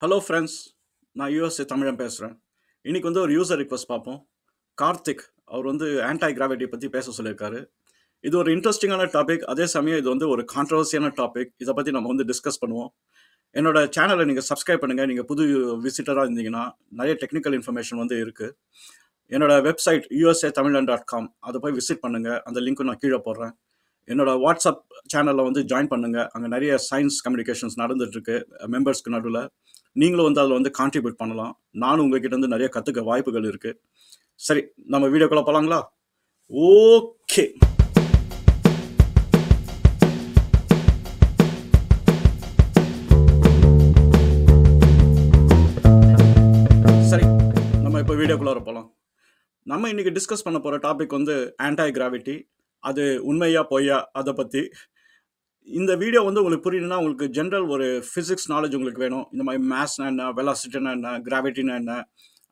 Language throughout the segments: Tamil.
ஹலோ ஃப்ரெண்ட்ஸ், நான் யூஎஸ்ஏ தமிழன் பேசுகிறேன். இன்னைக்கு வந்து ஒரு யூசர் ரிக்வெஸ்ட் பார்ப்போம். கார்த்திக் அவர் வந்து ஆன்டை கிராவிட்டி பற்றி பேச சொல்லியிருக்காரு. இது ஒரு இன்ட்ரெஸ்டிங்கான டாபிக், அதே சமயம் இது வந்து ஒரு கான்ட்ரவர்சியான டாபிக். இதை பற்றி நம்ம வந்து டிஸ்கஸ் பண்ணுவோம். என்னோட சேனலை நீங்கள் சப்ஸ்கிரைப் பண்ணுங்கள். நீங்கள் புது விசிட்டராக இருந்தீங்கன்னா நிறைய டெக்னிக்கல் இன்ஃபர்மேஷன் வந்து இருக்குது. என்னோட வெப்சைட் usatamizhan.com அதை போய் விசிட் பண்ணுங்கள். அந்த லிங்க்கும் நான் கீழே போடுறேன். என்னோட வாட்ஸ்அப் சேனலில் வந்து ஜாயின் பண்ணுங்கள். அங்கே நிறைய சயின்ஸ் கம்யூனிகேஷன்ஸ் நடந்துகிட்ருக்கு மெம்பர்ஸ்க்கு நடுவில். நீங்களும் வந்து அதில் வந்து கான்ட்ரிபியூட் பண்ணலாம். நானும் உங்ககிட்ட இருந்து நிறைய கற்றுக்க வாய்ப்புகள் இருக்குது. சரி, நம்ம வீடியோக்குள்ளே போகலாங்களா? ஓகே, சரி, நம்ம இப்போ வீடியோக்குள்ளே போகலாம். நம்ம இன்னைக்கு டிஸ்கஸ் பண்ண போகிற டாபிக் வந்து ஆன்டை கிராவிட்டி. அது உண்மையா பொய்யா அதை பற்றி. இந்த வீடியோ வந்து உங்களுக்கு புரியணும்னா உங்களுக்கு ஜென்ரல் ஒரு ஃபிசிக்ஸ் நாலேஜ் உங்களுக்கு வேணும். இந்த மாதிரி மேத்ஸ்னா என்ன, வெலாசிட்டினா என்ன, கிராவிட்டினா என்ன,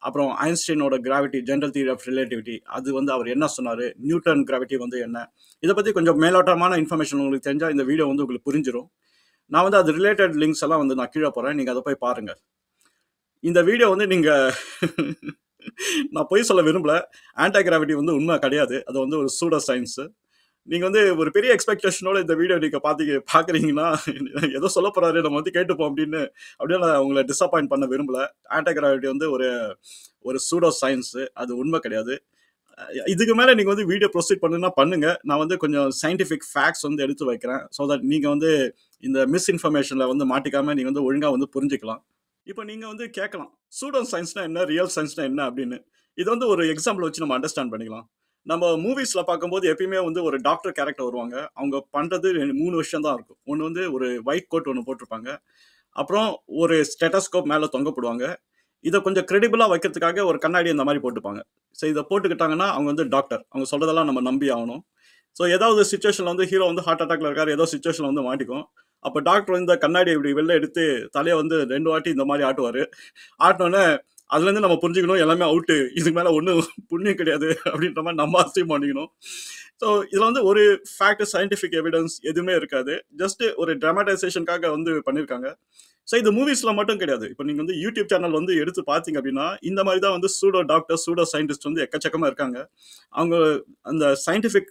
அப்புறம் ஐன்ஸ்டைனோட gravity, general theory of relativity, அது வந்து அவர் என்ன சொன்னார், நியூட்டன் கிராவிட்டி வந்து என்ன, இதை பற்றி கொஞ்சம் மேலோட்டமான இன்ஃபர்மேஷன் உங்களுக்கு தெரிஞ்சால் இந்த வீடியோ வந்து உங்களுக்கு புரிஞ்சிடும். நான் வந்து அது ரிலேட்டட் லிங்க்ஸ் எல்லாம் வந்து நான் கீழே போகிறேன், நீங்கள் அதை போய் பாருங்கள். இந்த வீடியோ வந்து நீங்கள் நான் பொய் சொல்ல விரும்பல. ஆன்டை கிராவிட்டி வந்து உண்மை கிடையாது. அது வந்து ஒரு சூடோ சயின்ஸு. நீங்கள் வந்து ஒரு பெரிய எக்ஸ்பெக்டேஷனோட இந்த வீடியோ நீங்கள் பார்க்குறீங்கன்னா ஏதோ சொல்ல போகிறாரு, நம்ம வந்து கேட்டுப்போம் அப்படியே நான் உங்களை டிசப்பாயிண்ட் பண்ண விரும்பல. ஆன்டை கிராவிட்டி வந்து ஒரு சூடோ சயின்ஸு, அது உண்மை கிடையாது. இதுக்கு மேலே நீங்கள் வந்து வீடியோ ப்ரொசீட் பண்ணுன்னா பண்ணுங்க. நான் வந்து கொஞ்சம் சயின்டிஃபிக் ஃபேக்ட்ஸ் வந்து எடுத்து வைக்கிறேன். ஸோ தட் நீங்கள் வந்து இந்த மிஸ்இன்ஃபர்மேஷனில் வந்து மாட்டிக்காமல் நீங்கள் வந்து ஒழுங்காக வந்து புரிஞ்சுக்கலாம். இப்போ நீங்கள் வந்து கேட்கலாம், சூடோ சயின்ஸ்னா என்ன, ரியல் சயின்ஸ்னா என்ன அப்படின்னு. இது வந்து ஒரு எக்ஸாம்பிள் வச்சு நம்ம அண்டர்ஸ்டாண்ட் பண்ணிக்கலாம். நம்ம மூவிஸில் பார்க்கும்போது எப்பயுமே வந்து ஒரு டாக்டர் கேரக்டர் வருவாங்க. அவங்க பண்ணுறது 3 விஷயம் தான் இருக்கும். ஒன்று வந்து ஒரு ஒயிட் கோட் ஒன்று போட்டிருப்பாங்க. அப்புறம் ஒரு ஸ்டெட்டஸ்கோப் மேலே தொங்க போடுவாங்க. இதை கொஞ்சம் கிரெடிபிளாக வைக்கிறதுக்காக ஒரு கண்ணாடி இந்த மாதிரி போட்டுப்பாங்க. ஸோ இதை போட்டுக்கிட்டாங்கன்னா அவங்க வந்து டாக்டர். அவங்க சொல்கிறதெல்லாம் நம்ம நம்பி ஆகணும். ஸோ ஏதாவது சுச்சுவேஷனில் வந்து ஹீரோ வந்து ஹார்ட் அட்டாக்ல இருக்காரு, ஏதோ சுச்சுவேஷனில் வந்து மாட்டிக்கும். அப்போ டாக்டர் இந்த கண்ணாடி இப்படி வெளில எடுத்து தலையை வந்து 2 வாட்டி இந்த மாதிரி ஆட்டுவார். ஆட்டினோடனே அதுலேருந்து நம்ம புரிஞ்சுக்கணும் எல்லாமே அவுட்டு, இதுக்கு மேலே ஒன்றும் புண்ணியம் கிடையாது அப்படின்ற மாதிரி நம்ம அசைவ் பண்ணிக்கணும். ஸோ இதில் வந்து ஒரு ஃபேக்ட், சயின்டிஃபிக் எவிடன்ஸ் எதுவுமே இருக்காது. ஜஸ்ட் ஒரு ட்ராமடைசேஷனுக்காக வந்து பண்ணியிருக்காங்க. ஸோ இது மூவிஸில் மட்டும் கிடையாது. இப்போ நீங்கள் வந்து யூடியூப் சேனல் வந்து எடுத்து பார்த்தீங்க அப்படின்னா இந்த மாதிரி தான் வந்து சூடோ டாக்டர், சூடோ சயின்டிஸ்ட் வந்து எக்கச்சக்கமாக இருக்காங்க. அவங்க அந்த சயின்டிஃபிக்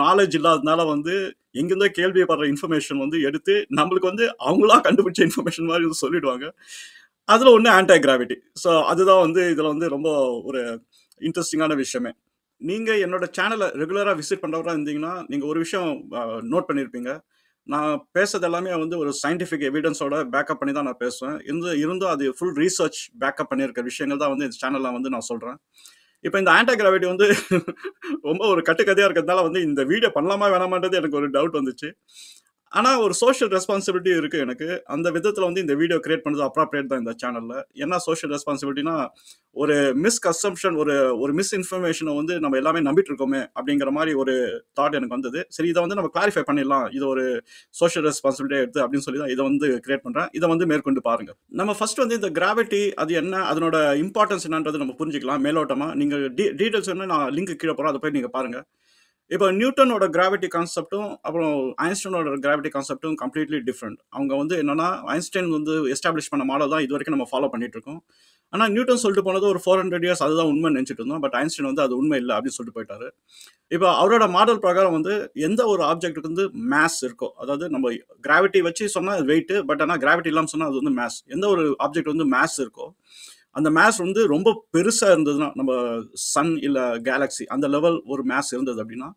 நாலேஜ் இல்லாததுனால வந்து எங்கேருந்தோ கேள்விப்படுற இன்ஃபர்மேஷன் வந்து எடுத்து நம்மளுக்கு வந்து அவங்களா கண்டுபிடிச்ச இன்ஃபர்மேஷன் மாதிரி சொல்லிடுவாங்க. அதில் ஒன்று ஆன்டை கிராவிட்டி. ஸோ அதுதான் வந்து இதில் வந்து ரொம்ப ஒரு இன்ட்ரெஸ்டிங்கான விஷயமே. நீங்கள் என்னோட சேனலை ரெகுலராக விசிட் பண்ணுறவராக இருந்தீங்கன்னா நீங்கள் ஒரு விஷயம் நோட் பண்ணியிருப்பீங்க. நான் பேசுறது எல்லாமே வந்து ஒரு சயின்டிஃபிக் எவிடன்ஸோட பேக்கப் பண்ணி தான் நான் பேசுவேன். இருந்தும் அது ஃபுல் ரீசர்ச் பேக்கப் பண்ணியிருக்க விஷயங்கள் தான் வந்து இந்த சேனலில் வந்து நான் சொல்கிறேன். இப்போ இந்த ஆன்டை கிராவிட்டி வந்து ரொம்ப ஒரு கட்டுக்கதையாக இருக்கிறதுனால வந்து இந்த வீடியோ பண்ணலாமா வேணாமான்றது எனக்கு ஒரு டவுட் வந்துச்சு. ஆனால் ஒரு சோஷியல் ரெஸ்பான்சிபிலிட்டி இருக்குது எனக்கு. அந்த விதத்தில் வந்து இந்த வீடியோ கிரியேட் பண்ணுறது அப்ராப்ரியேட் தான் இந்த சேனலில். என்ன சோஷியல் ரெஸ்பான்சிபிலிட்டினா, ஒரு மிஸ்கன்செப்ஷன், ஒரு மிஸ்இன்ஃபர்மேஷனை வந்து நம்ம எல்லாமே நம்பிட்டு இருக்கோமே அப்படிங்கிற மாதிரி ஒரு தாட் எனக்கு வந்தது. சரி, இதை வந்து நம்ம கிளாரிஃபை பண்ணிடலாம், இது ஒரு சோஷியல் ரெஸ்பான்சிபிலிட்டியாக எடுத்து அப்படின்னு சொல்லி தான் இதை வந்து கிரியேட் பண்ணுறேன். இதை வந்து மேற்கொண்டு பாருங்கள். நம்ம ஃபர்ஸ்ட் வந்து இந்த கிராவிட்டி அது என்ன, அதனோட இம்பார்ட்டன்ஸ் என்னன்றது நம்ம புரிஞ்சுக்கலாம் மேலோட்டமாக. நீங்கள் டீட்டெயில்ஸ் என்ன, நான் லிங்க் கீழே போகிறேன், அதை போய் நீங்கள் பாருங்கள். இப்போ நியூட்டனோட கிராவிட்டி கான்செப்டும் அப்புறம் ஐன்ஸ்டைனோட கிராவிட்டி கான்செப்டும் கம்ப்ளீட்லி டிஃப்ரெண்ட். அவங்க வந்து என்னன்னா, ஐன்ஸ்டைன் வந்து எஸ்டாப்ளிஷ் பண்ண மாடல் தான் இது வரைக்கும் நம்ம ஃபாலோ பண்ணிட்டு இருக்கோம். ஆனால் நியூட்டன் சொல்லிட்டு போனது ஒரு 400 இயர்ஸ் அதுதான் உண்மை நினைச்சிட்டு இருந்தோம். பட் ஐன்ஸ்டைன் வந்து அது உண்மை இல்லை அப்படின்னு சொல்லிட்டு போயிட்டாரு. இப்போ அவரோட மாடல் பிரகாரம் வந்து எந்த ஒரு ஆப்ஜெக்ட்டுக்கு வந்து மேஸ் இருக்கோ, அதாவது நம்ம கிராவிட்டி வச்சு சொன்னால் வெயிட், பட் ஆனால் கிராவிட்டி இல்லாமல் சொன்னால் அது வந்து மேஸ். எந்த ஒரு ஆப்ஜெக்ட் வந்து மேஸ் இருக்கோ, அந்த மேஸ் வந்து ரொம்ப பெருசாக இருந்ததுன்னா, நம்ம சன் இல்லை கேலக்ஸி அந்த லெவல் ஒரு மேஸ் இருந்தது அப்படின்னா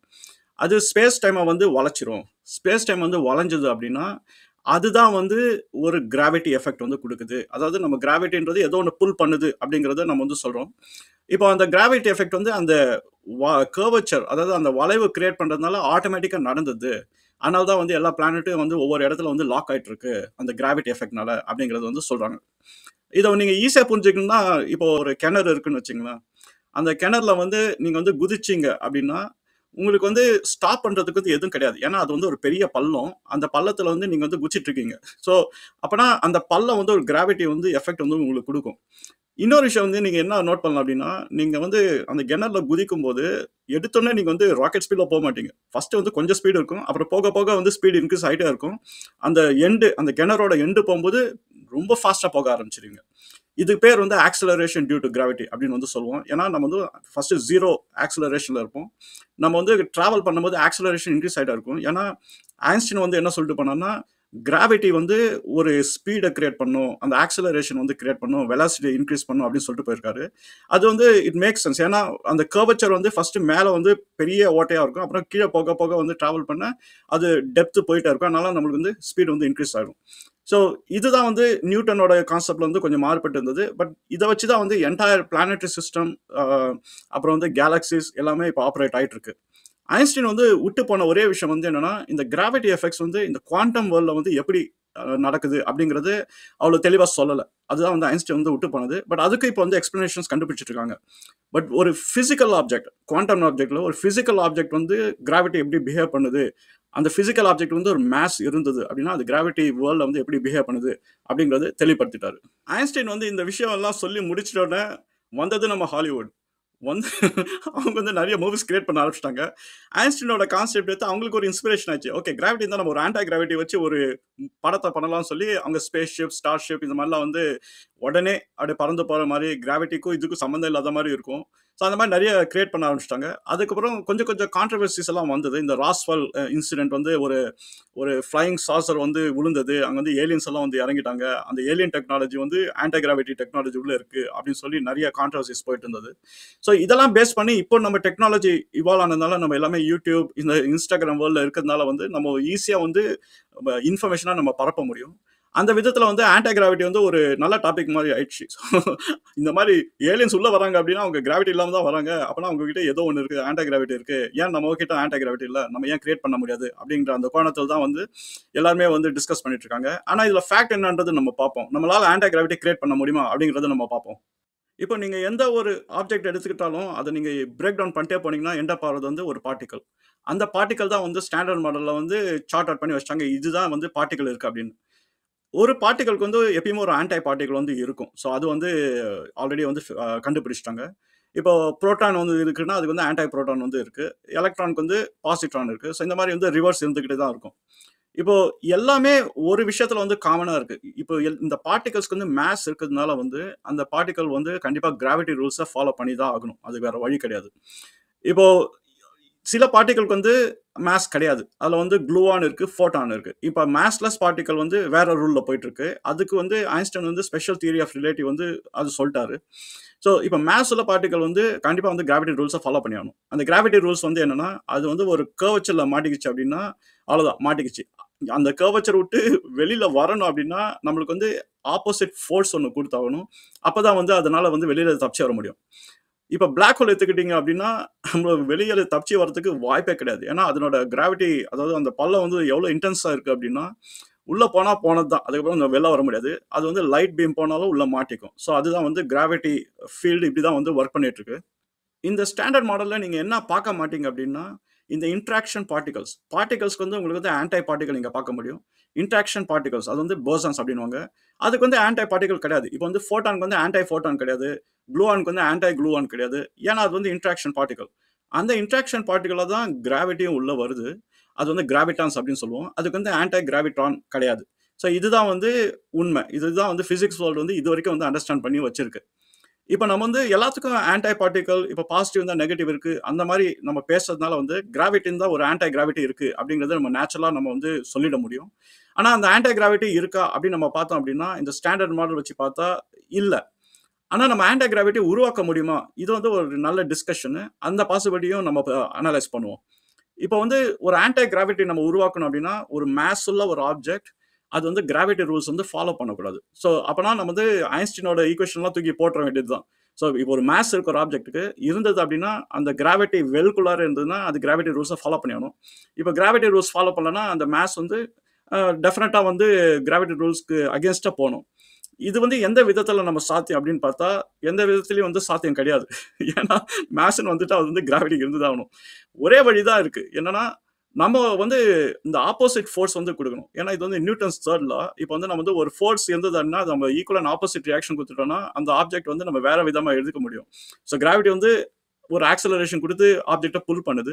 அது ஸ்பேஸ் டைமை வந்து வளைச்சிரும். ஸ்பேஸ் டைம் வந்து வளைஞ்சது அப்படின்னா அதுதான் வந்து ஒரு கிராவிட்டி எஃபெக்ட் வந்து கொடுக்குது. அதாவது நம்ம கிராவிட்டின்றது ஏதோ ஒன்று புல் பண்ணுது அப்படிங்கிறத நம்ம வந்து சொல்கிறோம். இப்போ அந்த கிராவிட்டி எஃபெக்ட் வந்து அந்த கர்வச்சர், அதாவது அந்த வளைவு கிரியேட் பண்ணுறதுனால ஆட்டோமேட்டிக்காக நடந்தது. அதனால தான் வந்து எல்லா பிளானட்டும் வந்து ஒவ்வொரு இடத்துல வந்து லாக் ஆகிட்டு இருக்கு அந்த கிராவிட்டி எஃபெக்ட்னால அப்படிங்கிறது வந்து சொல்கிறாங்க. இதை நீங்கள் ஈஸியாக புரிஞ்சுக்கணும்னா, இப்போ ஒரு கிணறு இருக்குன்னு வச்சுங்களேன். அந்த கிணறுல வந்து நீங்கள் வந்து குதிச்சிங்க அப்படின்னா உங்களுக்கு வந்து ஸ்டாப் பண்ணுறதுக்கு வந்து எதுவும் கிடையாது. ஏன்னா அது வந்து ஒரு பெரிய பள்ளம். அந்த பள்ளத்தில் வந்து நீங்கள் வந்து குதிச்சிட்டு இருக்கீங்க. ஸோ அப்போனா அந்த பள்ளம் வந்து ஒரு கிராவிட்டி வந்து எஃபெக்ட் வந்து உங்களுக்கு கொடுக்கும். இன்னொரு விஷயம் வந்து நீங்க என்ன நோட் பண்ணலாம் அப்படின்னா, நீங்க வந்து அந்த கிணறுல குதிக்கும்போது, எடுத்தோனே நீங்க வந்து ராக்கெட் ஸ்பீட்ல போமாட்டீங்க. ஃபர்ஸ்ட் வந்து கொஞ்சம் ஸ்பீடு இருக்கும். அப்புறம் போக போக வந்து ஸ்பீடு இன்கிரீஸ் ஆயிட்டே இருக்கும். அந்த அந்த கிணறோட எண்டு போம்போது ரொம்ப ஃபாஸ்ட்டா போக ஆரம்பிச்சுருவீங்க. இதுக்கு பேர் வந்து ஆக்ஸலரேஷன் டியூ டூ கிராவிட்டி அப்படின்னு வந்து சொல்லுவோம். ஏன்னா நம்ம வந்து ஃபர்ஸ்ட் 0 ஆக்ஸலரேஷன்ல இருப்போம். நம்ம வந்து டிராவல் பண்ணும்போது ஆக்ஸலரேஷன் இன்கிரீஸ் ஆயிட்டே இருக்கும். ஏன்னா ஐன்ஸ்டீன் வந்து என்ன சொல்லிட்டு போனார்னா, கிராவிட்டி வந்து ஒரு ஸ்பீட கிரியேட் பண்ணும். அந்த ஆக்ஸலரேஷன் வந்து கிரியேட் பண்ணும். வெலாசிட்டி இன்கிரீஸ் பண்ணும் அப்படின்னு சொல்லிட்டு போயிருக்காரு. அது வந்து இட் மேக்ஸ் சென்ஸ். ஏன்னா அந்த கர்வச்சர் வந்து ஃபர்ஸ்ட் மேல வந்து பெரிய ஓட்டையா இருக்கும். அப்புறம் கீழ போக போக வந்து டிராவல் பண்ண அது டெப்த் போயிட்டே இருக்கும். அதனால நம்மளுக்கு வந்து ஸ்பீட் வந்து இன்கிரீஸ் ஆகும். ஸோ இதுதான் வந்து நியூட்டனோட கான்செப்ட்ல வந்து கொஞ்சம் மாறுபட்டு இருந்தது. பட் இதை வச்சு தான் வந்து என்டையர் பிளானட்டரி சிஸ்டம், அப்புறம் வந்து கேலக்சிஸ் எல்லாமே இப்போ ஆப்ரேட் ஆயிட்டு இருக்கு. ஐன்ஸ்டீன் வந்து விட்டு போன ஒரே விஷயம் வந்து என்னன்னா, இந்த கிராவிட்டி எஃபெக்ட்ஸ் வந்து இந்த குவாண்டம் வேர்ல்ட்ல வந்து எப்படி நடக்குது அப்படிங்கிறது அவ்வளோ தெளிவா சொல்லல. அதுதான் வந்து ஐன்ஸ்டீன் வந்து விட்டு போனது. பட் அதுக்கு இப்போ வந்து எக்ஸ்பிளனேஷன்ஸ் கண்டுபிடிச்சிட்டு இருக்காங்க. பட் ஒரு பிசிக்கல் ஆப்ஜெக்ட், குவாண்டம் ஆப்ஜெக்ட்ல ஒரு பிசிக்கல் ஆப்ஜெக்ட் வந்து கிராவிட்டி எப்படி பிஹேவ் பண்ணுது, அந்த பிசிக்கல் ஆப்ஜெக்ட் வந்து ஒரு மாஸ் இருந்தது அப்படின்னா அது கிராவிட்டி வேர்ல்ட்ல வந்து எப்படி பிஹேவ் பண்ணுது அப்படிங்கறது தெளிவுபடுத்திட்டாரு. ஐன்ஸ்டைன் வந்து இந்த விஷயம் எல்லாம் சொல்லி முடிச்சிட்ட உடனே வந்தது நம்ம ஹாலிவுட். வந்து அவங்க வந்து நிறைய மூவிஸ் கிரியேட் பண்ண ஆரம்பிச்சிட்டாங்க. ஐன்ஸ்டீனோட கான்செப்ட் எடுத்து அவங்களுக்கு ஒரு இன்ஸ்பிரேஷன் ஆச்சு. ஓகே, கிராவிட்டி தான், நம்ம ஒரு ஆன்டி கிராவிட்டி வச்சு ஒரு படத்தை பண்ணலாம்னு சொல்லி அவங்க ஸ்பேஸ் ஷிப், ஸ்டார் ஷிப் இந்த மாதிரிலாம் வந்து உடனே அப்படியே பறந்து போற மாதிரி, கிராவிட்டிக்கும் இதுக்கும் சம்மந்தம் இல்லாத மாதிரி இருக்கும். ஸோ அந்த மாதிரி நிறைய கிரியேட் பண்ண ஆரம்பிச்சிட்டாங்க. அதுக்கப்புறம் கொஞ்சம் கொஞ்சம் கான்ட்ரவர்சிஸ் எல்லாம் வந்தது. இந்த ராஸ்வெல் இன்சிடென்ட் வந்து ஒரு ஒரு ஃப்ளையிங் சாசர் வந்து விழுந்தது. அங்கே வந்து ஏலியன்ஸ் எல்லாம் வந்து இறங்கிட்டாங்க. அந்த ஏலியன் டெக்னாலஜி வந்து ஆன்டி கிராவிட்டி டெக்னாலஜி உள்ள இருக்கு அப்படின்னு சொல்லி நிறைய கான்ட்ரவர்சிஸ் போயிட்டு இருந்தது. ஸோ இதெல்லாம் பேஸ் பண்ணி இப்போ நம்ம டெக்னாலஜி இவால்வ் ஆனதுனால நம்ம எல்லாமே யூடியூப், இந்த இன்ஸ்டாகிராம் வேர்ல்ட்ல இருக்கிறதுனால வந்து நம்ம ஈஸியா வந்து இன்ஃபர்மேஷனா நம்ம பரப்ப முடியும். அந்த விதத்துல வந்து ஆன்டி கிராவிட்டி வந்து ஒரு நல்ல டாபிக் மாதிரி ஆயிடுச்சு. இந்த மாதிரி ஏலியன்ஸ் உள்ள வராங்க அப்படின்னா அவங்க கிராவிட்டி இல்லாம தான் வராங்க. அப்பனா அவங்க கிட்ட ஏதோ ஒன்று இருக்கு, ஆன்டி கிராவிட்டி இருக்கு. ஏன் நம்ம கிட்ட ஆன்டி கிராவிட்டி இல்ல, நம்ம ஏன் கிரியேட் பண்ண முடியாது அப்படிங்கிற அந்த கோணத்தில் தான் வந்து எல்லாருமே வந்து டிஸ்கஸ் பண்ணிட்டு இருக்காங்க. ஆனா இதுல ஃபேக்ட் என்னன்றது நம்ம பார்ப்போம். நம்மளால ஆன்டி கிராவிட்டி கிரியேட் பண்ண முடியுமா அப்படிங்கறத நம்ம பார்ப்போம். இப்போ நீங்க எந்த ஒரு ஆப்ஜெக்ட் எடுத்துக்கிட்டாலும் அதை நீங்க பிரேக் டவுன் பண்ணிட்டே போனீங்கன்னா எண்ட் அப் ஆகிறது வந்து ஒரு பார்ட்டிகல். அந்த பார்ட்டிகல் தான் வந்து ஸ்டாண்டர்ட் மாடல்ல வந்து சார்ட் அவுட் பண்ணி வச்சிட்டாங்க. இதுதான் வந்து பார்ட்டிகல் இருக்கு அப்படின்னு. ஒரு பார்ட்டிகலுக்கு வந்து எப்பயுமே ஒரு ஆன்டி பார்ட்டிகல் வந்து இருக்கும். ஸோ அது வந்து ஆல்ரெடி வந்து கண்டுபிடிச்சிட்டாங்க. இப்போ புரோட்டான் வந்து இருக்குன்னா அதுக்கு வந்து ஆன்டி புரோட்டான் வந்து இருக்கு. எலக்ட்ரானுக்கு வந்து பாசிட்ரான் இருக்கு. ஸோ இந்த மாதிரி வந்து ரிவர்ஸ் இருந்துகிட்டே தான் இருக்கும். இப்போ எல்லாமே ஒரு விஷயத்துல வந்து காமனா இருக்கு. இப்போ இந்த பார்ட்டிகல்ஸ்க்கு வந்து மாஸ் இருக்கிறதுனால வந்து அந்த பார்ட்டிகல் வந்து கண்டிப்பா கிராவிட்டி ரூல்ஸை ஃபாலோ பண்ணி தான் ஆகணும். அது வேற வழி கிடையாது. இப்போ சில பார்ட்டிகளுக்கு வந்து மாஸ் கிடையாது. அதுல வந்து குளூவான் இருக்கு, ஃபோட்டான் இருக்கு. இப்ப மாஸ்லெஸ் பார்ட்டிகல் வந்து வேற ரூல்ல போயிட்டு இருக்கு. அதுக்கு வந்து ஐன்ஸ்டைன் வந்து ஸ்பெஷல் தியரி ஆஃப் ரிலேட்டிவ் வந்து அது சொல்லிட்டாரு. ஸோ இப்போ மாஸ் உள்ள பார்ட்டிகல் வந்து கண்டிப்பா வந்து கிராவிட்டி ரூல்ஸை ஃபாலோ பண்ணி ஆகணும். அந்த கிராவிட்டி ரூல்ஸ் வந்து என்னன்னா, அது வந்து ஒரு கர்வச்சர்ல மாட்டிக்கிச்சு அப்படின்னா அவ்வளவுதான், மாட்டிக்கிச்சு. அந்த கர்வச்சர் விட்டு வெளியில வரணும் அப்படின்னா நம்மளுக்கு வந்து ஆப்போசிட் ஃபோர்ஸ் ஒன்று கொடுத்தாகணும். அப்பதான் வந்து அதனால வந்து வெளியில தப்பிச்சு வர முடியும். இப்ப பிளாக் ஹோல் எடுத்துக்கிட்டீங்க அப்படின்னா, நம்ம வெளியில தப்பிச்சு வரதுக்கு வாய்ப்பே கிடையாது. ஏன்னா, அதனோட கிராவிட்டி, அதாவது அந்த பள்ளம் வந்து எவ்வளோ இன்டென்ஸா இருக்கு அப்படின்னா, உள்ள போனா போனது தான். அதுக்கப்புறம் வெளில வர முடியாது. அது வந்து லைட் பீம் போனாலும் உள்ள மாட்டிக்கும். ஸோ அதுதான் வந்து கிராவிட்டி ஃபீல்டு இப்படி தான் வந்து வொர்க் பண்ணிட்டு இருக்கு. இந்த ஸ்டாண்டர்ட் மாடல்ல நீங்க என்ன பார்க்க மாட்டீங்க அப்படின்னா, இந்த இன்டராக்ஷன் பார்ட்டிகல்ஸ். பார்ட்டிகல்ஸ்க்கு வந்து உங்களுக்கு வந்து ஆன்டி பார்ட்டிகல் நீங்க பார்க்க முடியும். இன்டராக்ஷன் பார்ட்டிகல்ஸ் அது வந்து போசான்ஸ் அப்படின்னுவாங்க. அதுக்கு வந்து ஆன்டி பார்ட்டிகல் கிடையாது. இப்போ வந்து ஃபோட்டானுக்கு வந்து ஆன்டி ஃபோட்டான் கிடையாது. குளூவானுக்கு வந்து ஆன்டி குளூவான் கிடையாது. ஏன்னா அது வந்து இன்டராக்ஷன் பார்ட்டிகல். அந்த இன்டராக்ஷன் பார்ட்டிகல்ல தான் கிராவிட்டியும் உள்ள வருது. அது வந்து கிராவிட்டான்ஸ் அப்படின்னு சொல்லுவோம். அதுக்கு வந்து ஆன்டி கிராவிட்ரான் கிடையாது. ஸோ இதுதான் வந்து உண்மை. இதுதான் வந்து பிசிக்ஸ் வேர்ல்டு வந்து இதுவரைக்கும் வந்து அண்டர்ஸ்டாண்ட் பண்ணி வச்சிருக்கு. இப்ப நம்ம வந்து எல்லாத்துக்கும் ஆன்டி பார்ட்டிகல், இப்ப பாசிட்டிவ் இருந்தா நெகட்டிவ் இருக்கு. அந்த மாரி நம்ம பேசுறதுனால வந்து கிராவிட்டின்னு தான் ஒரு ஆன்டி கிராவிட்டி இருக்கு அப்படிங்கிறத நம்ம நேச்சுரலா நம்ம வந்து சொல்லிட முடியும். ஆனா அந்த ஆன்டி கிராவிட்டி இருக்கா அப்படின்னு நம்ம பார்த்தோம் அப்படின்னா, இந்த ஸ்டாண்டர்ட் மாடல் வச்சு பார்த்தா இல்ல. ஆனா நம்ம ஆன்டி கிராவிட்டி உருவாக்க முடியுமா? இது வந்து ஒரு நல்ல டிஸ்கஷன். அந்த பாசிபிலிட்டியும் நம்ம அனலைஸ் பண்ணுவோம். இப்போ வந்து ஒரு ஆன்டி கிராவிட்டி நம்ம உருவாக்கணும் அப்படின்னா, ஒரு மாஸ் உள்ள ஒரு ஆப்ஜெக்ட் அது வந்து கிராவிட்டி ரூல்ஸ் வந்து ஃபாலோ பண்ணக்கூடாது. ஸோ அப்பனா நம்ம வந்து ஐன்ஸ்டீனோட ஈக்குவேஷன்லாம் தூக்கி போட்டுற வேண்டியது தான். ஸோ இப்போ ஒரு மாஸ் இருக்க ஒரு ஆப்ஜெக்ட்டுக்கு இருந்தது அப்படின்னா, அந்த கிராவிட்டி வெல்குள்ளார இருந்ததுன்னா, அது கிராவிட்டி ரூல்ஸை ஃபாலோ பண்ணி ஆகணும். இப்போ கிராவிட்டி ரூல்ஸ் ஃபாலோ பண்ணலன்னா, அந்த மாஸ் வந்து டெஃபினட்டா வந்து கிராவிட்டி ரூல்ஸ்க்கு அகேன்ஸ்டா போணும். இது வந்து எந்த விதத்துல நம்ம சாத்தியம் அப்படின்னு பார்த்தா, எந்த விதத்திலயும் வந்து சாத்தியம் கிடையாது. ஏன்னா மாஸ்ன்னு வந்துட்டா அது வந்து கிராவிட்டி இருந்துதான் ஆகணும். ஒரே வழி தான் இருக்கு. என்னன்னா, நம்ம வந்து இந்த ஆப்போசிட் ஃபோர்ஸ் வந்து கொடுக்கணும். ஏன்னா இது வந்து நியூட்டன்ஸ் தேர்ட் லா. இப்போ வந்து நம்ம வந்து ஒரு ஃபோர்ஸ் இருந்ததுன்னா நம்ம ஈக்குவல் அண்ட் ஆப்போசிட் ரியாக்ஷன் கொடுத்துட்டோம்னா அந்த ஆப்ஜெக்ட் வந்து நம்ம வேற விதமா எடுக்க முடியும். ஸோ கிராவிட்டி வந்து ஒரு ஆக்சலரேஷன் கொடுத்து ஆப்ஜெக்டை புல் பண்ணுது.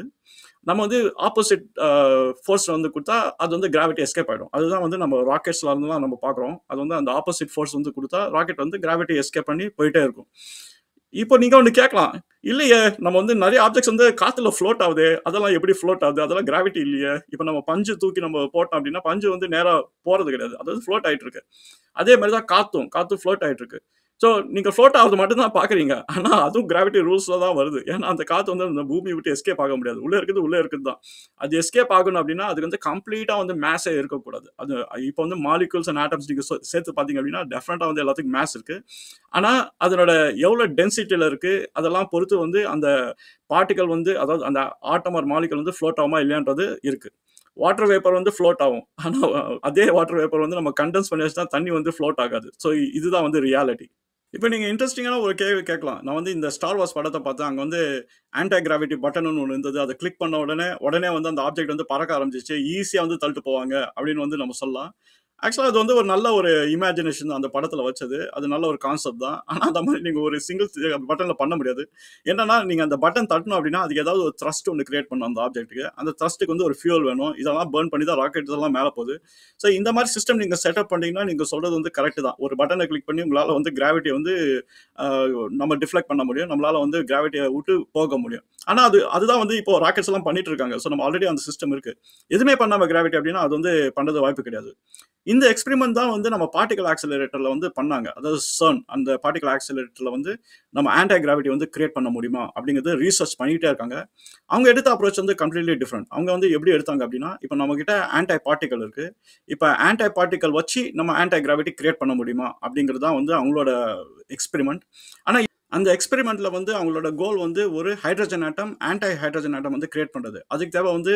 நம்ம வந்து ஆப்போசிட் ஃபோர்ஸ் வந்து கொடுத்தா அது வந்து கிராவிட்டி எஸ்கேப் ஆகிடும். அதுதான் வந்து நம்ம ராக்கெட்ஸ்ல இருந்துலாம் நம்ம பார்க்குறோம். அது வந்து அந்த ஆப்போசிட் ஃபோர்ஸ் வந்து கொடுத்தா ராக்கெட் வந்து கிராவிட்டி எஸ்கேப் பண்ணி போயிட்டே இருக்கும். இப்போ நீங்க ஒன்று கேட்கலாம், இல்லையே நம்ம வந்து நிறைய ஆப்ஜெக்ட்ஸ் வந்து காத்துல ஃப்ளோட் ஆகுது, அதெல்லாம் எப்படி ஃப்ளோட் ஆகுது, அதெல்லாம் கிராவிட்டி இல்லையே. இப்போ நம்ம பஞ்சு தூக்கி நம்ம போட்டோம் அப்படின்னா பஞ்சு வந்து நேரா போறது கிடையாது, அது வந்து ஃப்ளோட் ஆயிட்டு இருக்கு. அதே மாதிரி தான் காத்தும் ஃப்ளோட் ஆயிட்டு இருக்கு. ஸோ நீங்க ஃப்ளோட் ஆகுறது மட்டும் தான் பார்க்குறீங்க. ஆனா அதுவும் கிராவிட்டி ரூல்ஸ்ல தான் வருது. ஏன்னா அந்த காத்து வந்து அந்த பூமியை விட்டு எஸ்கேப் ஆக முடியாது. உள்ள இருக்குது தான். அது எஸ்கேப் ஆகணும் அப்படின்னா அதுக்கு வந்து கம்ப்ளீட்டா வந்து மேஸே இருக்கக்கூடாது. அது இப்போ வந்து மாலிகூல்ஸ் அண்ட் ஆட்டம்ஸ் நீங்க சேர்த்து பார்த்தீங்க அப்படின்னா டெஃபினட்டா வந்து எல்லாத்துக்கும் மேஸ் இருக்கு. ஆனா அதனோட எவ்வளவு டென்சிட்டியில இருக்கு அதெல்லாம் பொறுத்து வந்து அந்த பார்ட்டிகல் வந்து அதாவது அந்த ஆட்டம் ஆர் மாலிகூல் வந்து ஃப்ளோட் ஆகுமா இல்லையான்றது இருக்கு. வாட்டர் வேப்பர் வந்து ஃப்ளோட் ஆகும். ஆனா அதே வாட்டர் வேப்பர் வந்து நம்ம கண்டென்ஸ் பண்ணி வச்சுட்டா தண்ணி வந்து ஃப்ளோட் ஆகாது. ஸோ இதுதான் வந்து ரியாலிட்டி. இப்போ நீங்க இன்ட்ரெஸ்டிங்கான ஒரு கேள்வி கேட்கலாம். நான் வந்து இந்த ஸ்டார் வார்ஸ் படத்தை பார்த்தேன். அங்க வந்து ஆன்டி கிராவிட்டி பட்டன்னு ஒன்று இருந்தது. அதை கிளிக் பண்ண உடனே வந்து அந்த ஆப்ஜெக்ட் வந்து பறக்க ஆரம்பிச்சிச்சு. ஈஸியா வந்து தள்ளிட்டு போவாங்க அப்படின்னு வந்து நம்ம சொல்லலாம். ஆக்சுவலா அது வந்து ஒரு நல்ல ஒரு இமேஜினேஷன் தான் அந்த படத்துல வச்சது. அது நல்ல ஒரு கான்செப்ட் தான். ஆனா அந்த மாதிரி நீங்க ஒரு சிங்கிள் பட்டன்ல பண்ண முடியாது. என்னன்னா நீங்க அந்த பட்டன் தட்டணும் அப்படின்னா அதுக்கு ஏதாவது ஒரு த்ரஸ்ட் ஒன்று கிரியேட் பண்ணணும் அந்த ஆப்ஜெக்ட்டுக்கு. அந்த த்ரஸ்ட்டுக்கு வந்து ஒரு ஃபியூல் வேணும். இதெல்லாம் பர்ன் பண்ணி தான் ராக்கெட் எல்லாம் மேலே போகுது. ஸோ இந்த மாதிரி சிஸ்டம் நீங்க செட்டப் பண்ணீங்கன்னா நீங்க சொல்றது வந்து கரெக்ட் தான். ஒரு பட்டனை கிளிக் பண்ணி உங்களால வந்து கிராவிட்டியை வந்து நம்ம டிஃப்ளெக்ட் பண்ண முடியும். நம்மளால வந்து கிராவிட்டியை விட்டு போக முடியும். ஆனா அதுதான் வந்து இப்போ ராக்கெட்ஸ் எல்லாம் பண்ணிட்டு இருக்காங்க. ஸோ நம்ம ஆல்ரெடி அந்த சிஸ்டம் இருக்கு. எதுவுமே பண்ணாம கிராவிட்டி அப்படின்னா அது வந்து பண்றது வாய்ப்பு கிடையாது. இந்த எக்ஸ்பெரிமெண்ட் தான் வந்து நம்ம பார்ட்டிகல் ஆக்சிலரேட்டர்ல வந்து பண்ணாங்க. அதாவது CERN அந்த பார்ட்டிகல் ஆக்சிலரேட்டர்ல வந்து நம்ம ஆன்டி கிராவிட்டி வந்து கிரியேட் பண்ண முடியுமா அப்படிங்கிறது ரீசர்ச் பண்ணிட்டே இருக்காங்க. அவங்க எடுத்த அப்ரோச் வந்து கம்ப்ளீட்லி டிஃப்ரெண்ட். அவங்க வந்து எப்படி எடுத்தாங்க அப்படின்னா, இப்போ நம்ம கிட்ட ஆன்டி பார்ட்டிகல் இருக்கு. இப்போ ஆன்டி பார்ட்டிகல் வச்சு நம்ம ஆன்டி கிராவிட்டி கிரியேட் பண்ண முடியுமா அப்படிங்கிறது தான் வந்து அவங்களோட எக்ஸ்பெரிமெண்ட். ஆனா அந்த எக்ஸ்பெரிமெண்ட்ல வந்து அவங்களோட கோல் வந்து ஒரு hydrogen atom anti hydrogen atom வந்து கிரியேட் பண்றது. அதுக்கு தேவை வந்து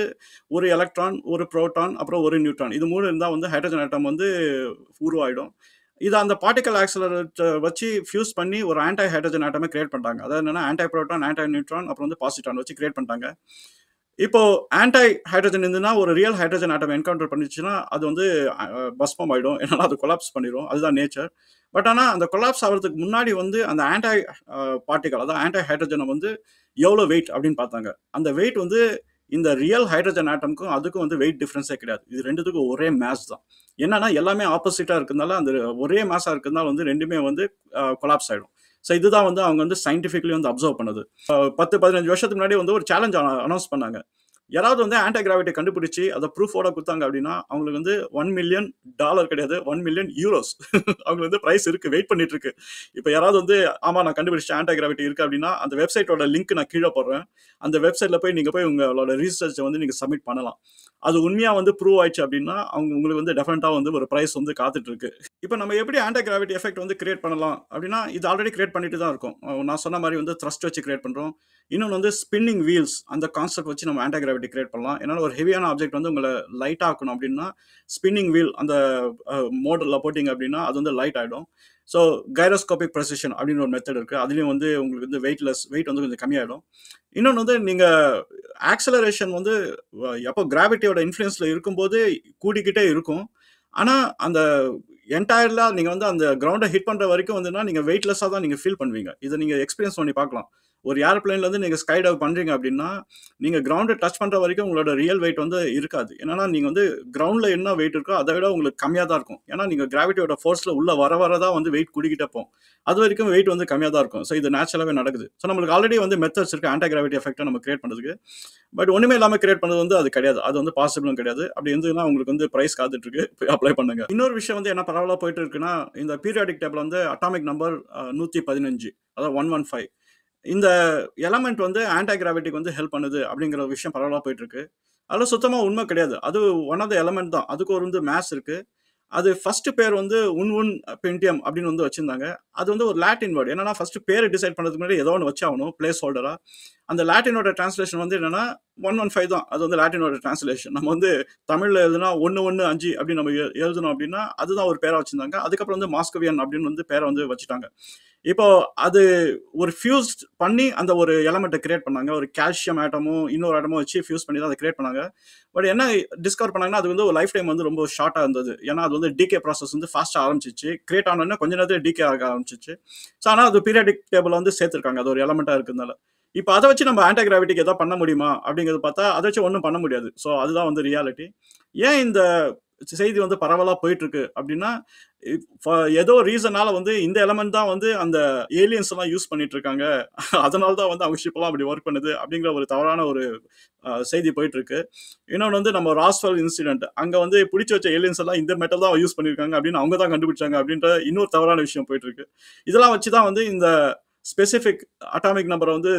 ஒரு எலக்ட்ரான், ஒரு புரோட்டான், அப்புறம் ஒரு நியூட்ரான். இது 3 இருந்தா வந்து ஹைட்ரஜன் ஆட்டம் வந்து உருவாயிடும். இத அந்த பார்ட்டிகல் ஆக்சிலரேட்டர் வச்சு ஃபியூஸ் பண்ணி ஒரு ஆன்டி ஹைட்ரஜன் ஆட்டமே கிரியேட் பண்றாங்க. அதாவது என்னன்னா ஆன்டி புரோட்டான், ஆன்டி நியூட்ரான், அப்புறம் வந்து பாசிட்ரான் வச்சு கிரியேட் பண்ணிட்டாங்க. இப்போ ஆன்டி ஹைட்ரஜன் இருந்ததுன்னா ஒரு ரியல் ஹைட்ரஜன் ஆட்டம் என்கவுண்டர் பண்ணிச்சுன்னா அது வந்து பஸ்மம் ஆயிடும். ஏன்னா அது கொலாப்ஸ் பண்ணிடும். அதுதான் நேச்சர். பட் ஆனால் அந்த கொலாப்ஸ் ஆகிறதுக்கு முன்னாடி வந்து அந்த ஆன்டி பார்ட்டிகல் அதாவது ஆன்டி ஹைட்ரஜனை வந்து எவ்வளோ வெயிட் அப்படின்னு பார்த்தாங்க. அந்த வெயிட் வந்து இந்த ரியல் ஹைட்ரஜன் ஆட்டம்க்கும் அதுக்கும் வந்து வெயிட் டிஃப்ரென்ஸே கிடையாது. இது ரெண்டுத்துக்கும் ஒரே மேஸ் தான். என்னன்னா எல்லாமே ஆப்போசிட்டாக இருக்கிறதுனால அந்த ஒரே மேஸாக இருக்கிறதுனால வந்து ரெண்டுமே வந்து கொலாப்ஸ் ஆகிடும். ஸோ இதுதான் வந்து அவங்க வந்து சயின்டிஃபிக்லி வந்து அப்சர்வ் பண்ணது. 10-15 வருஷத்துக்கு முன்னாடி வந்து ஒரு சேலஞ்ச் அனௌன்ஸ் பண்ணாங்க. யாராவது வந்து ஆன்டி கிராவிட்டி கண்டுபிடிச்சு அதை ப்ரூஃபோட கொடுத்தாங்க அப்படின்னா அவங்களுக்கு வந்து $1 மில்லியன் கிடையாது, €1 மில்லியன் அவங்களுக்கு வந்து பிரைஸ் இருக்கு, வெயிட் பண்ணிட்டு இருக்கு. இப்போ யாராவது வந்து ஆமா நான் கண்டுபிடிச்சேன் ஆன்டி கிராவிட்டி இருக்கு அப்படின்னா அந்த வெப்சைட்டோட லிங்க் நான் கீழே போடுறேன். அந்த வெப்சைட்ல போய் நீங்க போய் உங்களோட ரிசர்ச்சை வந்து நீங்க சப்மிட் பண்ணலாம். அது உண்மையா வந்து ப்ரூவ் ஆயிடுச்சு அப்படின்னா உங்களுக்கு வந்து டெஃபினட்டா வந்து ஒரு பிரைஸ் வந்து காத்துட்டு இருக்கு. இப்போ நம்ம எப்படி ஆன்டி கிராவிட்டி எஃபெக்ட் வந்து கிரியேட் பண்ணலாம் அப்படின்னா இது ஆல்ரெடி கிரியேட் பண்ணிட்டு தான் இருக்கும். நான் சொன்ன மாதிரி வந்து த்ரஸ்ட் வச்சு கிரியேட் பண்றோம். இன்னொன்று வந்து ஸ்பின்னிங் வீல்ஸ் அந்த கான்செப்ட் வச்சு நம்ம ஆன்டி கிராவிட்டி கிரியேட் பண்ணலாம். ஏன்னா ஒரு ஹெவியான ஆப்ஜெக்ட் வந்து உங்களை லைட் ஆக்கணும் அப்படின்னா ஸ்பின்னிங் வீல் அந்த மோடலில் போட்டிங்க அப்படின்னா அது வந்து லைட் ஆகிடும். ஸோ கைரோஸ்கோபிக் ப்ரெசிஷன் அப்படின்னு ஒரு மெத்தட் இருக்குது. அதுலேயும் வந்து உங்களுக்கு வந்து வெயிட் வந்து கொஞ்சம் கம்மியாகிடும். இன்னொன்று வந்து நீங்கள் ஆக்சலரேஷன் வந்து எப்போ கிராவிட்டியோட இன்ஃப்ளூயன்ஸில் இருக்கும்போது கூடிக்கிட்டே இருக்கும். ஆனால் அந்த என்டையர்லாம் நீங்கள் வந்து அந்த கிரவுண்டை ஹிட் பண்ணுற வரைக்கும் வந்துன்னா நீங்கள் வெயிட்லெஸ்ஸாக தான் நீங்கள் ஃபீல் பண்ணுவீங்க. இதை நீங்கள் எக்ஸ்பீரியன்ஸ் பண்ணி பார்க்கலாம். ஒரு ஏர்பிளைன்லேருந்து நீங்கள் ஸ்கை டைவ் பண்ணுறீங்க அப்படின்னா நீங்கள் கிரவுண்டை டச் பண்ணுற வரைக்கும் உங்களோட ரியல் வெயிட் வந்து இருக்காது. ஏன்னா நீங்கள் வந்து கிரவுண்டில் என்ன வெயிட் இருக்கோ அதை விட உங்களுக்கு கம்மியாக தான் இருக்கும். ஏன்னா நீங்கள் கிராவிட்டியோட ஃபோர்ஸில் உள்ள வரதான் வந்து வெயிட் கூடிக்கிட்டே போகும். அது வரைக்கும் வெயிட் வந்து கம்மியாக தான் இருக்கும். ஸோ இது நேச்சுரலாகவே நடக்குது. ஸோ நம்மளுக்கு ஆல்ரெடி வந்து மெத்தட்ஸ் இருக்குது ஆன்டி கிராவிட்டி எஃபெக்ட்டை நம்ம கிரியேட் பண்ணுறதுக்கு. பட் ஒன்றுமே இல்லாமல் கிரியேட் பண்ணது வந்து அது கிடையாது. அது வந்து பாசிபிளும் கிடையாது. அப்படி இருந்ததுன்னா உங்களுக்கு வந்து ப்ரைஸ் காத்துட்டு இருக்கு, போய் அப்ளை பண்ணுங்க. இன்னொரு விஷயம் வந்து என்ன பரவாயில்ல போயிட்டு இருக்குன்னா இந்த பீரியாடிக் டேபிள் வந்து அட்டாமிக் நம்பர் 115 அதாவது 115 இந்த எலமெண்ட் வந்து ஆன்டி கிராவிட்டிக்கு வந்து ஹெல்ப் பண்ணுது அப்படிங்கிற ஒரு விஷயம் பரவலாக போயிட்டு இருக்கு. அதெல்லாம் சுத்தமாக உண்மை கிடையாது. அது ஒன் ஆஃப் த எலமெண்ட் தான். அதுக்கு ஒரு வந்து மேத்ஸ் இருக்கு. அது ஃபர்ஸ்ட் பேர் வந்து உன் பென்டியம் அப்படின்னு வந்து வச்சிருந்தாங்க. அது வந்து ஒரு லாட்டின் வேர்டு. என்னன்னா ஃபர்ஸ்ட் பேர் டிசைட் பண்ணுறதுக்கு முன்னாடி ஏதோ ஒன்று வச்சாகணும் பிளேஸ் ஹோல்டரா. அந்த லாட்டினோட டிரான்ஸ்லேஷன் வந்து என்னன்னா 115 தான். அது வந்து லாட்டினோட டிரான்ஸ்லேஷன். நம்ம வந்து தமிழில் எழுதுனா 115 அப்படின்னு நம்ம எழுதணும் அப்படின்னா அதுதான் ஒரு பேரை வச்சிருந்தாங்க. அதுக்கப்புறம் வந்து மாஸ்கோவியன் அப்படின்னு வந்து பேரை வந்து வச்சுட்டாங்க. இப்போ அது ஒரு ஃபியூஸ் பண்ணி அந்த ஒரு எலமெண்ட்டை கிரியேட் பண்ணாங்க. ஒரு கால்சியம் ஆட்டமும், இன்னொரு ஆட்டமும் வச்சு ஃபியூஸ் பண்ணி தான் அதை கிரியேட் பண்ணாங்க. பட் என்ன டிஸ்கவர் பண்ணாங்கன்னா, அது வந்து ஒரு லைஃப் டைம் வந்து ரொம்ப ஷார்ட்டா இருந்தது. ஏன்னா, அது வந்து டீகே ப்ராசஸ் வந்து ஃபாஸ்ட்டா ஆரம்பிச்சுச்சு. கிரியேட் ஆனோனே கொஞ்ச நேரத்திலே டீகே ஆக ஆரம்பிச்சுச்சு. ஸோ, ஆனா அது பீரியாடிக் டேபிள்ல வந்து சேர்த்திருக்காங்க. அது ஒரு எலமெண்ட்டா இருக்கிறதுனால. இப்ப அத வச்சு நம்ம ஆன்டி கிராவிட்டிக்கு ஏதாவது பண்ண முடியுமா? அப்படிங்கிறத பார்த்தா, அத வச்சு ஒண்ணும் பண்ண முடியாது. ஸோ, அதுதான் வந்து ரியாலிட்டி. ஏன் இந்த செய்தி வந்து பரவலா போயிட்டு இருக்கு அப்படின்னா, ஏதோ ரீசனால வந்து இந்த எலமெண்ட் தான் வந்து அந்த ஏலியன்ஸ் எல்லாம் யூஸ் பண்ணிட்டு இருக்காங்க. அதனால தான் வந்து அவங்க ஷிப் எல்லாம் அப்படி ஒர்க் பண்ணுது அப்படிங்கிற ஒரு தவறான ஒரு செய்தி போயிட்டு இருக்கு. இன்னொன்னு வந்து நம்ம ராஸ்வெல் இன்சிடென்ட் அங்க வந்து பிடிச்சு வச்ச ஏலியன்ஸ் எல்லாம் இந்த மெட்டல் தான் யூஸ் பண்ணிருக்காங்க அப்படின்னு அவங்க தான் கண்டுபிடிச்சாங்க அப்படின்ற இன்னொரு தவறான விஷயம் போயிட்டு இருக்கு. இதெல்லாம் வச்சு தான் வந்து இந்த ஸ்பெசிபிக் அட்டாமிக் நம்பரை வந்து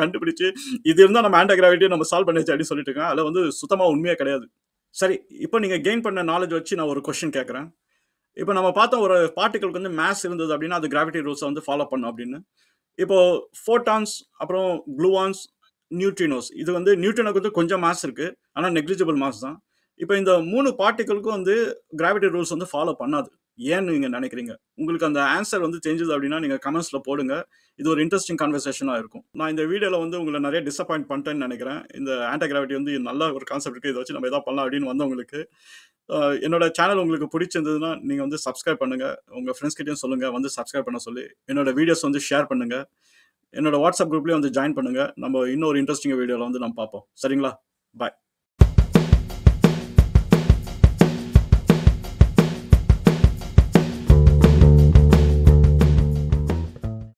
கண்டுபிடிச்சு இது இருந்தா நம்ம ஆன்டி கிராவிட்டியை நம்ம சால்வ் பண்ணிச்சு அப்படின்னு சொல்லிட்டு இருக்காங்க. அதுல வந்து சுத்தமா உண்மையே கிடையாது. சரி, இப்போ நீங்க கெயின் பண்ண நாலேஜ் வச்சு நான் ஒரு கொஸ்டின் கேட்கறேன். இப்போ நம்ம பார்த்தோம் ஒரு பார்ட்டிகளுக்கு வந்து மாஸ் இருந்தது அப்படின்னா அது கிராவிட்டி ரூல்ஸை வந்து ஃபாலோ பண்ணும் அப்படின்னு. இப்போ ஃபோட்டான்ஸ், அப்புறம் குளூவான்ஸ், நியூட்ரினோஸ் இது வந்து நியூட்ரினோக்கு வந்து கொஞ்சம் மாஸ் இருக்கு. ஆனா நெக்லிஜிபிள் மாஸ் தான். இப்போ இந்த 3 பார்ட்டிகளுக்கும் வந்து கிராவிட்டி ரூல்ஸ் வந்து ஃபாலோ பண்ணாது. ஏன்னு நீங்க நினைக்கிறீங்க? உங்களுக்கு அந்த ஆன்சர் வந்து தெரிஞ்சது அப்படின்னா நீங்க கமெண்ட்ஸ்ல போடுங்க. இது ஒரு இன்ட்ரஸ்டிங் கான்வர்சேஷனா இருக்கும். நான் இந்த வீடியோல வந்து உங்கள நிறைய டிசப்பாயிண்ட் பண்ணிட்டேன்னு நினைக்கிறேன். இந்த ஆன்டி கிராவிட்டி வந்து நல்ல ஒரு கான்செப்ட் இருக்கு. இத வச்சு நம்ம ஏதாவது பண்ணலாம் அப்படின்னு வந்தவங்களுக்கு. என்னோட சேனல் உங்களுக்கு பிடிச்சிருந்ததுன்னா நீங்க வந்து சப்ஸ்கிரைப் பண்ணுங்க. உங்க ஃப்ரெண்ட்ஸ் கிட்டயும் சொல்லுங்க வந்து சப்ஸ்கிரைப் பண்ண சொல்லி. என்னோட வீடியோஸ் வந்து ஷேர் பண்ணுங்க. என்னோட வாட்ஸ்அப் குரூப்லயும் வந்து ஜாயின் பண்ணுங்க. நம்ம இன்னொரு இன்ட்ரஸ்டிங் வீடியோல வந்து நம்ம பார்ப்போம். சரிங்களா? பாய்.